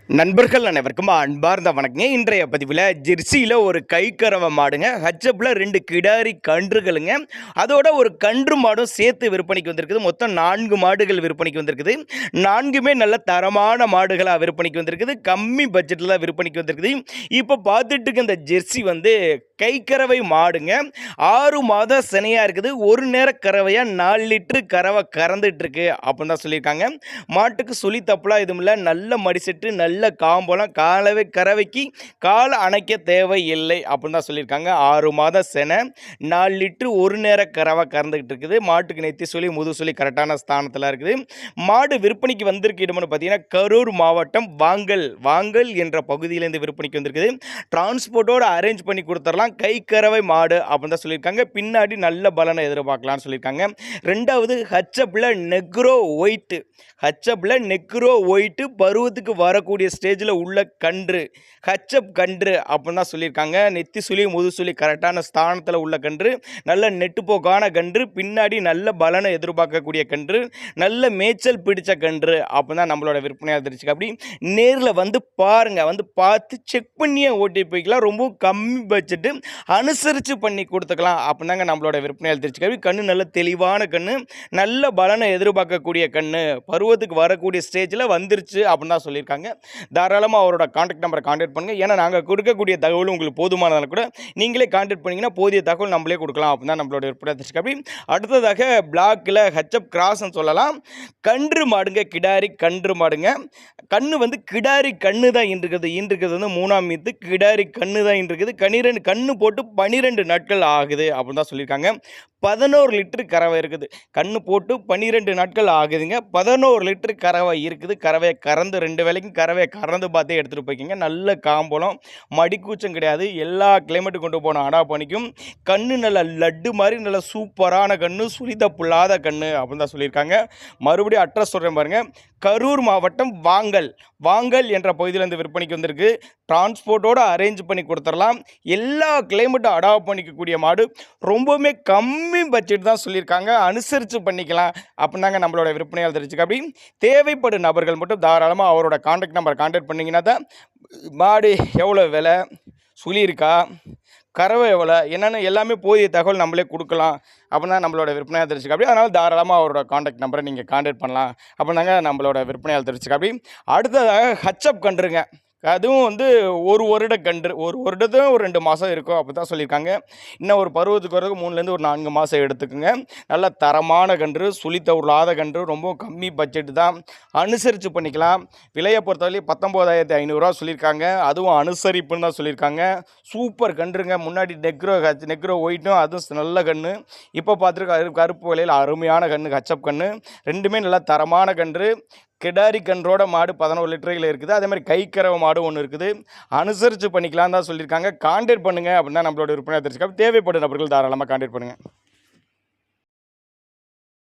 நண்பர்கள் அனைவருக்கும் அன்பார்ந்த வணக்கங்க. இன்றைய பதிவில் ஜெர்சியில் ஒரு கைக்கறவை மாடுங்க, ஹச்சப்பில் 2 கிடாரி கன்றுகளுங்க, அதோட ஒரு கன்று மாடும் சேர்த்து விற்பனைக்கு வந்திருக்குது. மொத்தம் 4 மாடுகள் விற்பனைக்கு வந்திருக்குது. 4மே நல்ல தரமான மாடுகளாக விற்பனைக்கு வந்திருக்குது. கம்மி பட்ஜெட்டில் விற்பனைக்கு வந்திருக்குது. இப்போ பார்த்துட்டு இருக்க இந்த ஜெர்சி கைக்கறவை மாடுங்க. 6 மாதம் சினையாக இருக்குது. ஒரு நேர கறவையாக 4 லிட்டரு கறவை கறந்துட்டு இருக்கு அப்படின்னு தான் சொல்லியிருக்காங்க. மாட்டுக்கு சுழி தப்புலாம் எதுவும் இல்லை. நல்ல மடிசெட்டு, நல்ல காம்பலம், கறவைக்கு காலை அணைக்க தேவையில்லை அப்படின்னு தான் சொல்லியிருக்காங்க. 6 மாதம் செனை, 4 லிட்டரு ஒரு நேர கறவை கறந்துக்கிட்டு இருக்குது. மாட்டுக்கு நெத்தி சொல்லி முதுசொலி கரெக்டான ஸ்தானத்தில் இருக்குது. மாடு விற்பனைக்கு வந்திருக்கு இடம்னு பார்த்தீங்கன்னா கரூர் மாவட்டம் வாங்கல் என்ற பகுதியிலேருந்து விற்பனைக்கு வந்திருக்குது. டிரான்ஸ்போர்ட்டோடு அரேஞ்ச் பண்ணி கொடுத்துடலாம். கைக்கறவை மாடு அப்படின்னு தான் சொல்லியிருக்காங்க. பின்னாடி நல்ல பலனை எதிர்பார்க்கலாம்னு சொல்லியிருக்காங்க. ரெண்டாவது ஹச்சப்பில் நெக்ரோ ஒயிட்டு பருவத்துக்கு வரக்கூடிய ஸ்டேஜில் உள்ள கன்று, ஹச்சப் கன்று அப்படின்னு தான் சொல்லியிருக்காங்க. நெத்தி சுழி முதுசுழி கரெக்டான ஸ்தானத்தில் உள்ள கன்று, நல்ல நெட்டுப்போக்கான கன்று, பின்னாடி நல்ல பலனை எதிர்பார்க்கக்கூடிய கன்று, நல்ல மேய்ச்சல் பிடிச்ச கன்று அப்படின்னு தான் நம்மளோட விற்பனையாக தெரிஞ்சுக்க. அப்படி நேரில் வந்து பாருங்கள், வந்து பார்த்து செக் பண்ணியே ஓட்டி போய்க்கலாம். ரொம்ப கம்மி பட்ஜெட்டு, அனுசரித்து பண்ணி கொடுத்துக்கலாம் அப்படின்னாங்க நம்மளோட விற்பனையால் தெரிஞ்சுக்க. கண்ணு நல்ல தெளிவான கண்ணு, நல்ல பலனை எதிர்பார்க்கக்கூடிய கண்ணு, பருவத்துக்கு வரக்கூடிய ஸ்டேஜில் வந்துருச்சு அப்படின்னு தான் சொல்லியிருக்காங்க. தாராளமாக அவரோட கான்டாக்ட் நம்பரை கான்டாக்ட் பண்ணுங்கள். ஏன்னா நாங்கள் கொடுக்கக்கூடிய தகவலும் உங்களுக்கு போதுமானதால் கூட நீங்களே கான்டாக்ட் பண்ணிங்கன்னா போதிய தகவல் நம்மளே கொடுக்கலாம் அப்படின்னு தான் நம்மளோட விற்பனை தெரிஞ்சுக்க. அப்படி அடுத்ததாக பிளாக்கில் ஹச்சப் கிராஸ்ன்னு சொல்லலாம். கன்று மாடுங்க, கிடாரி கன்று மாடுங்க. கண்ணு கிடாரி கண்ணு தான் ஈன்றுக்கிறது 3ஆம் மீத்து கிடாரி கண்ணு தான் ஈன்றுக்குது. கண்ணு போட்டு 12 நாட்கள் ஆகுது அப்படின்னு தான் சொல்லியிருக்காங்க. 11 லிட்டரு கறவை இருக்குது. கண்ணு போட்டு 12 நாட்கள் ஆகுதுங்க. 11 லிட்டரு கறவை இருக்குது. கறவையை கறந்து 2 வேளைக்கும் கறவையை கறந்து பார்த்தே எடுத்துகிட்டு போய்க்கிங்க. நல்ல காம்பலம், மடிக்கூச்சம் கிடையாது. எல்லா கிளைமேட்டுக்கு கொண்டு போன அடா பணிக்கும். கண்ணு நல்ல லட்டு மாதிரி நல்ல சூப்பரான கண்ணு, சுழித புல்லாத கண்ணு அப்படின்னு தான் சொல்லியிருக்காங்க. மறுபடியும் அட்ரஸ் சொல்கிறேன் பாருங்கள். கரூர் மாவட்டம் வாங்கல் என்ற பகுதியிலேருந்து விற்பனைக்கு வந்திருக்கு. டிரான்ஸ்போர்ட்டோடு அரேஞ்ச் பண்ணி கொடுத்துடலாம். எல்லா கிளைமேட்டும் அடாப்ட் பண்ணிக்கக்கூடிய மாடு. ரொம்பவுமே கம்மி பட்ஜெட் தான் சொல்லியிருக்காங்க. அனுசரித்து பண்ணிக்கலாம் அப்படின்னாங்க நம்மளோட விற்பனையால் தெரிஞ்சுக்க. அப்படி தேவைப்படும் நபர்கள் மட்டும் தாராளமாக அவரோட கான்டாக்ட் நம்பரை கான்டாக்ட் பண்ணிங்கன்னா தான் மாடு எவ்வளோ விலை, சுழி இருக்கா, கறவை எவ்வளோ என்னென்னு எல்லாமே போதிய தகவல் நம்மளே கொடுக்கலாம் அப்படின்னா நம்மளோட விற்பனையாக தெரிஞ்சுக்க. அப்படி அதனால் தாராளமாக அவரோட கான்டாக்ட் நம்பரை நீங்கள் கான்டாக்ட் பண்ணலாம் அப்படின்னாங்க நம்மளோட விற்பனையால் தெரிஞ்சுக்க. அப்படி அடுத்ததாக ஹச்சப் கன்றுங்க. அதுவும் ஒரு வருட கன்று, ஒரு வருடத்தும் ஒரு 2 மாதம் இருக்கும் அப்படி தான் சொல்லியிருக்காங்க. இன்னும் ஒரு பருவத்துக்கு வரதுக்கு 3லேருந்து ஒரு 4 மாதம் எடுத்துக்குங்க. நல்ல தரமான கன்று, சுழித்தவுள்ளாத கன்று, ரொம்ப கம்மி பட்ஜெட்டு தான், அனுசரித்து பண்ணிக்கலாம். விலையை பொறுத்தவரை 19,500 சொல்லியிருக்காங்க. அதுவும் அனுசரிப்புன்னு தான் சொல்லியிருக்காங்க. சூப்பர் கன்றுங்க. முன்னாடி நெக்ரோ ஒயிட்டும் அதுவும் நல்ல கன்று. இப்போ பார்த்துருக்க கருப்பு விலையில் அருமையான கன்று, ஹச்சப் கன்று. 2மே நல்ல தரமான கன்று. கிடாரி கன்றோட மாடு 11 லிட்டர்கள் இருக்குது. அதே மாதிரி கைக்கறவை மாடு ஒன்று இருக்குது. அனுசரித்து பண்ணிக்கலாம் தான் சொல்லியிருக்காங்க. கான்டாக்ட் பண்ணுங்கள் அப்படின்னா நம்மளோட விற்பனை தெரிஞ்சுக்க. தேவைப்படும் நபர்கள் தாராளமாக கான்டாக்ட் பண்ணுங்கள்.